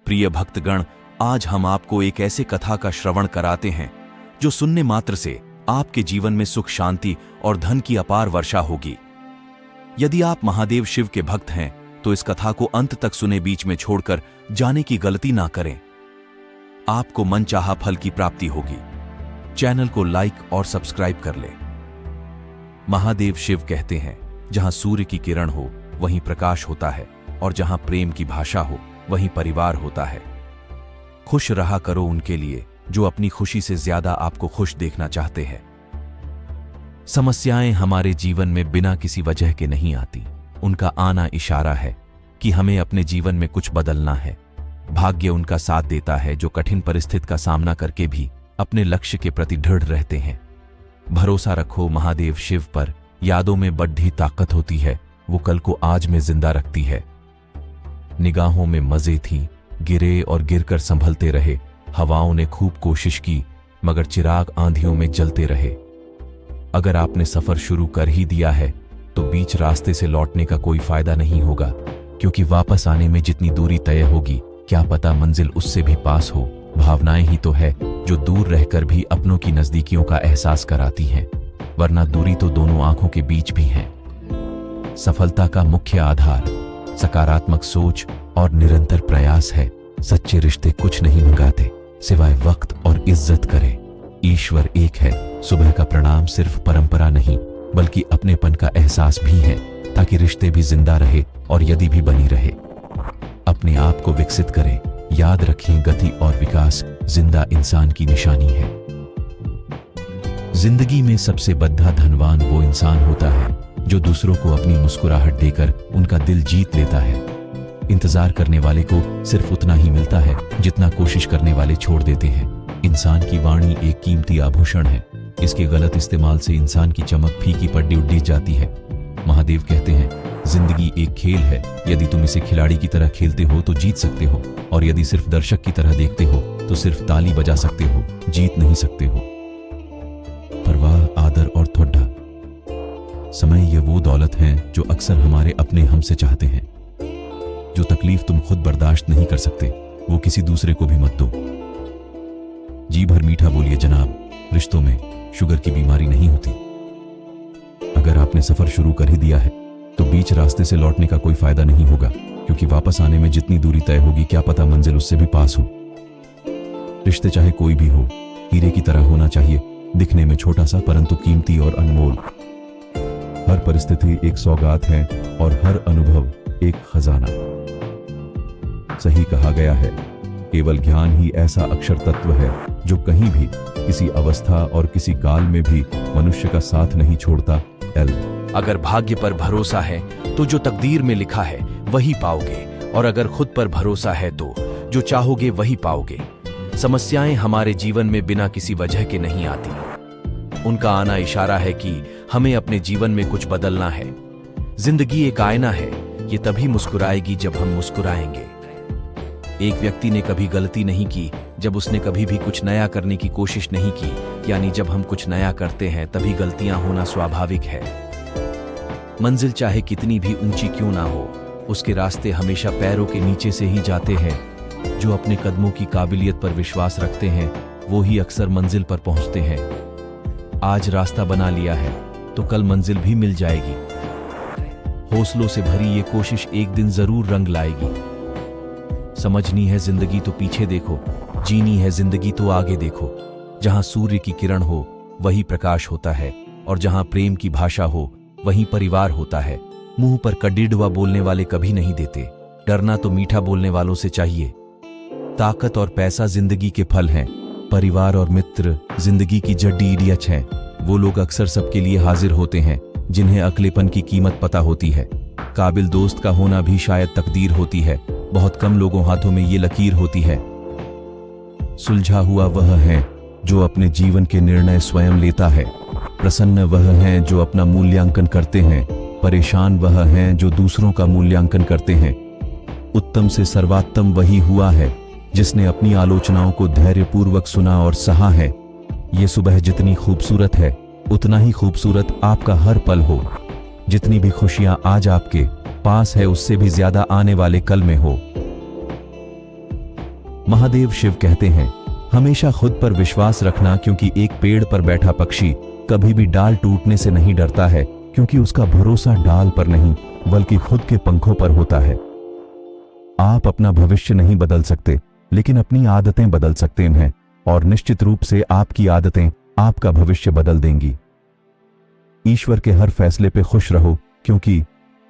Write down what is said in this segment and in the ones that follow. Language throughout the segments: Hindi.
प्रिय भक्तगण, आज हम आपको एक ऐसे कथा का श्रवण कराते हैं जो सुनने मात्र से आपके जीवन में सुख, शांति और धन की अपार वर्षा होगी। यदि आप महादेव शिव के भक्त हैं तो इस कथा को अंत तक सुने, बीच में छोड़कर जाने की गलती ना करें। आपको मनचाहा फल की प्राप्ति होगी। चैनल को लाइक और सब्सक्राइब कर लें। महादेव शिव कहते हैं, जहां सूर्य की किरण हो वहीं प्रकाश होता है, और जहां प्रेम की भाषा हो वहीं परिवार होता है। खुश रहा करो उनके लिए जो अपनी खुशी से ज्यादा आपको खुश देखना चाहते हैं। समस्याएं हमारे जीवन में बिना किसी वजह के नहीं आती। उनका आना इशारा है कि हमें अपने जीवन में कुछ बदलना है। भाग्य उनका साथ देता है जो कठिन परिस्थिति का सामना करके भी अपने लक्ष्य के प्रति दृढ़ रहते हैं। भरोसा रखो महादेव शिव पर। यादों में बढ़ी ताकत होती है, वो कल को आज में जिंदा रखती है। निगाहों में मजे थी, गिरे और गिरकर संभलते रहे। हवाओं ने खूब कोशिश की मगर चिराग आंधियों में जलते रहे। अगर आपने सफर शुरू कर ही दिया है तो बीच रास्ते से लौटने का कोई फायदा नहीं होगा, क्योंकि वापस आने में जितनी दूरी तय होगी क्या पता मंजिल उससे भी पास हो। भावनाएं ही तो है जो दूर रहकर भी अपनों की नजदीकियों का एहसास कराती हैं, वरना दूरी तो दोनों आंखों के बीच भी है। सफलता का मुख्य आधार सकारात्मक सोच और निरंतर प्रयास है। सच्चे रिश्ते कुछ नहीं मंगाते सिवाय वक्त और इज्जत करे। ईश्वर एक है। सुबह का प्रणाम सिर्फ परंपरा नहीं बल्कि अपनेपन का एहसास भी है, ताकि रिश्ते भी जिंदा रहे और यदि भी बनी रहे। अपने आप को विकसित करें। याद रखें, गति और विकास जिंदा इंसान की निशानी है। जिंदगी में सबसे बड़ा धनवान वो इंसान होता है जो दूसरों को अपनी मुस्कुराहट देकर उनका दिल जीत लेता है। इंतजार करने वाले को सिर्फ उतना ही मिलता है जितना कोशिश करने वाले छोड़ देते हैं। इंसान की वाणी एक कीमती आभूषण है। इसके गलत इस्तेमाल से इंसान की चमक फीकी पड़ उड़ जाती है। महादेव कहते हैं, जिंदगी एक खेल है। यदि तुम इसे खिलाड़ी की तरह खेलते हो तो जीत सकते हो, और यदि सिर्फ दर्शक की तरह देखते हो तो सिर्फ ताली बजा सकते हो, जीत नहीं सकते हो। परवाह, आदर और थोड़ा समय ये वो दौलत है जो अक्सर हमारे अपने हमसे चाहते हैं। जो तकलीफ तुम खुद बर्दाश्त नहीं कर सकते वो किसी दूसरे को भी मत दो। जी भर मीठा बोलिए जनाब, रिश्तों में शुगर की बीमारी नहीं होती। अगर आपने सफर शुरू कर ही दिया है तो बीच रास्ते से लौटने का कोई फायदा नहीं होगा, क्योंकि वापस आने में जितनी दूरी तय होगी क्या पता मंजिल उससे भी पास हो। रिश्ते चाहे कोई भी हो, हीरे की तरह होना चाहिए, दिखने में छोटा सा परंतु कीमती और अनमोल। हर परिस्थिति एक सौगात है और हर अनुभव एक खजाना। सही कहा गया है, केवल ज्ञान ही ऐसा अक्षर तत्व है जो कहीं भी, किसी अवस्था और किसी काल में भी मनुष्य का साथ नहीं छोड़ता। अगर भाग्य पर भरोसा है तो जो तकदीर में लिखा है वही पाओगे, और अगर खुद पर भरोसा है तो जो चाहोगे वही पाओगे। समस्याएं हमारे जीवन में बिना किसी वजह के नहीं आती। उनका आना इशारा है कि हमें अपने जीवन में कुछ बदलना है। जिंदगी एक आईना है, ये तभी मुस्कुराएगी जब हम मुस्कुराएंगे। एक व्यक्ति ने कभी गलती नहीं की जब उसने कभी भी कुछ नया करने की कोशिश नहीं की। यानी जब हम कुछ नया करते हैं तभी गलतियां होना स्वाभाविक है। मंजिल चाहे कितनी भी ऊंची क्यों ना हो, उसके रास्ते हमेशा पैरों के नीचे से ही जाते हैं। जो अपने कदमों की काबिलियत पर विश्वास रखते हैं वो ही अक्सर मंजिल पर पहुंचते हैं। आज रास्ता बना लिया है तो कल मंजिल भी मिल जाएगी। हौसलों से भरी ये कोशिश एक दिन जरूर रंग लाएगी। समझनी है जिंदगी तो पीछे देखो, जीनी है जिंदगी तो आगे देखो। जहां सूर्य की किरण हो वही प्रकाश होता है, और जहां प्रेम की भाषा हो वहीं परिवार होता है। मुंह पर कड़िड़वा बोलने वाले कभी नहीं देते, डरना तो मीठा बोलने वालों से चाहिए। ताकत और पैसा जिंदगी के फल हैं, परिवार और मित्र जिंदगी की जड्डी इडियच हैं। वो लोग अक्सर सबके लिए हाजिर होते हैं जिन्हें अकेलेपन की कीमत पता होती है। काबिल दोस्त का होना भी शायद तकदीर होती है। बहुत कम लोगों हाथों में ये लकीर होती है। सुलझा हुआ वह है जो अपने जीवन के निर्णय स्वयं लेता है। प्रसन्न वह है जो अपना मूल्यांकन करते हैं। परेशान वह है जो दूसरों का मूल्यांकन करते हैं। उत्तम से सर्वोत्तम वही हुआ है जिसने अपनी आलोचनाओं को धैर्यपूर्वक सुना और सहा है। ये सुबह जितनी खूबसूरत है उतना ही खूबसूरत आपका हर पल हो। जितनी भी खुशियां आज आपके पास है उससे भी ज्यादा आने वाले कल में हो। महादेव शिव कहते हैं, हमेशा खुद पर विश्वास रखना, क्योंकि एक पेड़ पर बैठा पक्षी कभी भी डाल टूटने से नहीं डरता है, क्योंकि उसका भरोसा डाल पर नहीं बल्कि खुद के पंखों पर होता है। आप अपना भविष्य नहीं बदल सकते, लेकिन अपनी आदतें बदल सकते हैं, और निश्चित रूप से आपकी आदतें आपका भविष्य बदल देंगी। ईश्वर के हर फैसले पे खुश रहो, क्योंकि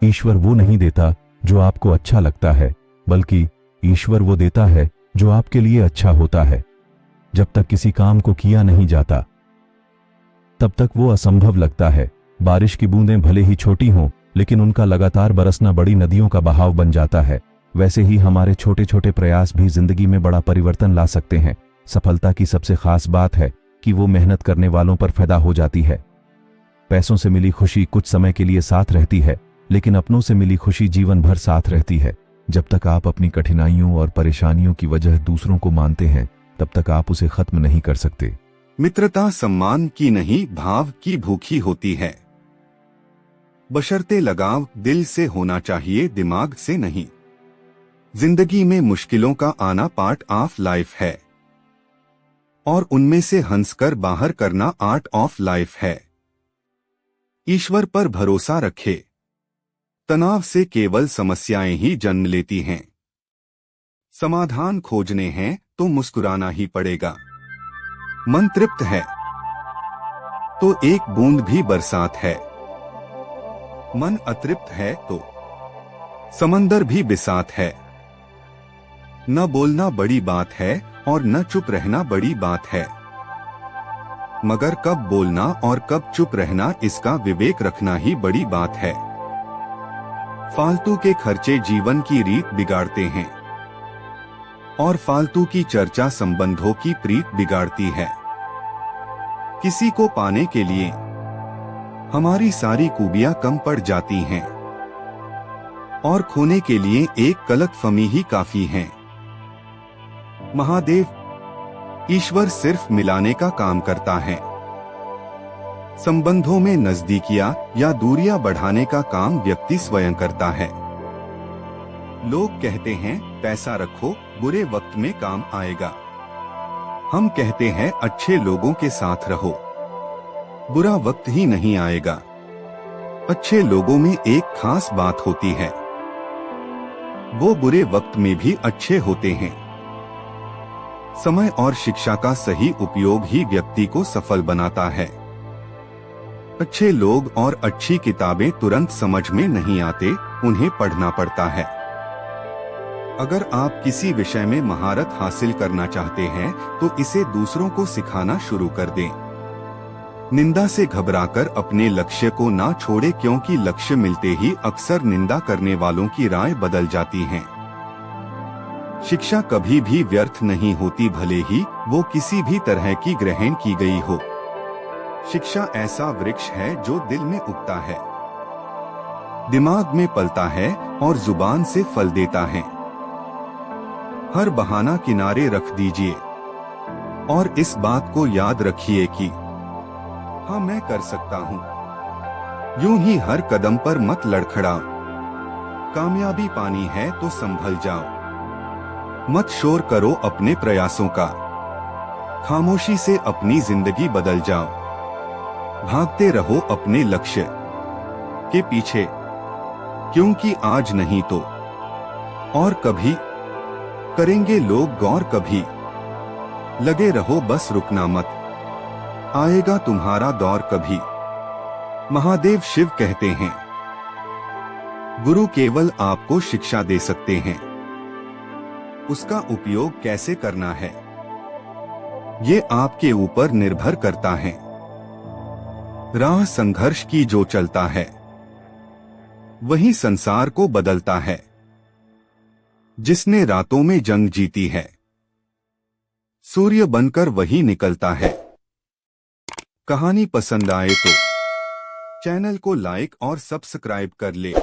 ईश्वर वो नहीं देता जो आपको अच्छा लगता है, बल्कि ईश्वर वो देता है जो आपके लिए अच्छा होता है। जब तक किसी काम को किया नहीं जाता, तब तक वो असंभव लगता है। बारिश की बूंदें भले ही छोटी हों, लेकिन उनका लगातार बरसना बड़ी नदियों का बहाव बन जाता है। वैसे ही हमारे छोटे छोटे प्रयास भी जिंदगी में बड़ा परिवर्तन ला सकते हैं। सफलता की सबसे खास बात है कि वो मेहनत करने वालों पर पैदा हो जाती है। पैसों से मिली खुशी कुछ समय के लिए साथ रहती है, लेकिन अपनों से मिली खुशी जीवन भर साथ रहती है। जब तक आप अपनी कठिनाइयों और परेशानियों की वजह दूसरों को मानते हैं, तब तक आप उसे खत्म नहीं कर सकते। मित्रता सम्मान की नहीं, भाव की भूखी होती है। बशर्ते लगाव दिल से होना चाहिए, दिमाग से नहीं। जिंदगी में मुश्किलों का आना पार्ट ऑफ लाइफ है, और उनमें से हंसकर बाहर करना आर्ट ऑफ लाइफ है। ईश्वर पर भरोसा रखे। तनाव से केवल समस्याएं ही जन्म लेती हैं। समाधान खोजने हैं तो मुस्कुराना ही पड़ेगा। मन तृप्त है तो एक बूंद भी बरसात है। मन अतृप्त है तो समंदर भी बिसात है। न बोलना बड़ी बात है और न चुप रहना बड़ी बात है, मगर कब बोलना और कब चुप रहना, इसका विवेक रखना ही बड़ी बात है। फालतू के खर्चे जीवन की रीत बिगाड़ते हैं, और फालतू की चर्चा संबंधों की प्रीत बिगाड़ती है। किसी को पाने के लिए हमारी सारी खूबियां कम पड़ जाती हैं, और खोने के लिए एक गलतफहमी ही काफी है। महादेव ईश्वर सिर्फ मिलाने का काम करता है। संबंधों में नजदीकियां या दूरियां बढ़ाने का काम व्यक्ति स्वयं करता है। लोग कहते हैं पैसा रखो, बुरे वक्त में काम आएगा। हम कहते हैं अच्छे लोगों के साथ रहो, बुरा वक्त ही नहीं आएगा। अच्छे लोगों में एक खास बात होती है, वो बुरे वक्त में भी अच्छे होते हैं। समय और शिक्षा का सही उपयोग ही व्यक्ति को सफल बनाता है। अच्छे लोग और अच्छी किताबें तुरंत समझ में नहीं आते, उन्हें पढ़ना पड़ता है। अगर आप किसी विषय में महारत हासिल करना चाहते हैं तो इसे दूसरों को सिखाना शुरू कर दें। निंदा से घबराकर अपने लक्ष्य को ना छोड़े, क्योंकि लक्ष्य मिलते ही अक्सर निंदा करने वालों की राय बदल जाती है। शिक्षा कभी भी व्यर्थ नहीं होती, भले ही वो किसी भी तरह की ग्रहण की गई हो। शिक्षा ऐसा वृक्ष है जो दिल में उगता है, दिमाग में पलता है और जुबान से फल देता है। हर बहाना किनारे रख दीजिए और इस बात को याद रखिए कि हाँ, मैं कर सकता हूँ। यूं ही हर कदम पर मत लड़खड़ाओ। कामयाबी पानी है तो संभल जाओ। मत शोर करो अपने प्रयासों का, खामोशी से अपनी जिंदगी बदल जाओ। भागते रहो अपने लक्ष्य के पीछे, क्योंकि आज नहीं तो और कभी करेंगे लोग गौर। कभी लगे रहो, बस रुकना मत, आएगा तुम्हारा दौर कभी। महादेव शिव कहते हैं, गुरु केवल आपको शिक्षा दे सकते हैं, उसका उपयोग कैसे करना है ये आपके ऊपर निर्भर करता है। राह संघर्ष की जो चलता है वही संसार को बदलता है। जिसने रातों में जंग जीती है, सूर्य बनकर वही निकलता है। कहानी पसंद आए तो चैनल को लाइक और सब्सक्राइब कर ले।